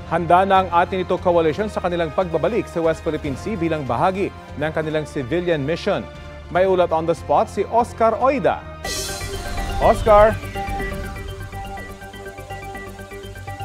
Handa na ang atin ito coalition sa kanilang pagbabalik sa West Philippine Sea bilang bahagi ng kanilang civilian mission. May ulat on the spot si Oscar Oida. Oscar!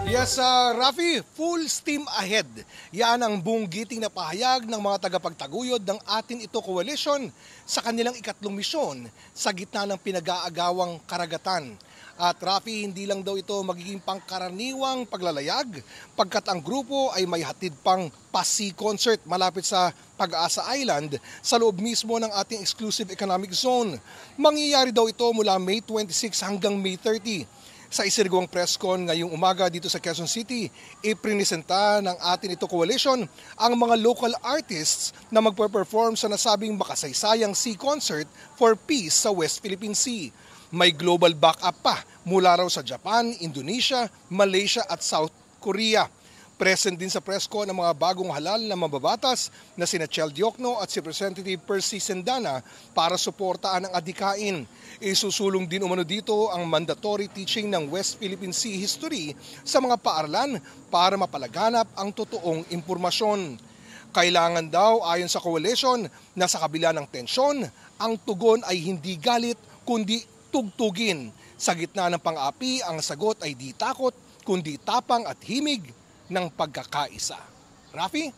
Yes, Rafi, full steam ahead. Yan ang buong giting na pahayag ng mga tagapagtaguyod ng Atin Ito Coalition sa kanilang ikatlong misyon sa gitna ng pinag-aagawang karagatan. At Rafi, hindi lang daw ito magiging pangkaraniwang paglalayag pagkat ang grupo ay may hatid pang pa-sea concert malapit sa Pag-asa Island sa loob mismo ng ating exclusive economic zone. Mangyayari daw ito mula May 26 hanggang May 30. Sa isirigwang press con ngayong umaga dito sa Quezon City, iprinisenta ng Atin Ito Coalition ang mga local artists na magpe-perform sa nasabing makasaysayang sea concert for peace sa West Philippine Sea. May global backup pa mula raw sa Japan, Indonesia, Malaysia at South Korea. Present din sa press con ang mga bagong halal na mababatas na sina Chel Diokno at si Representative Percy Sendana para suportaan ang adhikain. Isusulong din umano dito ang mandatory teaching ng West Philippine Sea history sa mga paaralan para mapalaganap ang totoong impormasyon. Kailangan daw ayon sa coalition na sa kabila ng tensyon, ang tugon ay hindi galit kundi tugtugin. Sa gitna ng pang-api, ang sagot ay di takot kundi tapang at himig ng pagkakaisa. Rafi?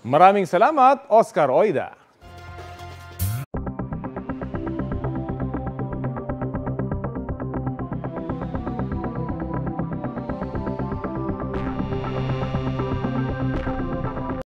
Maraming salamat, Oscar Oida.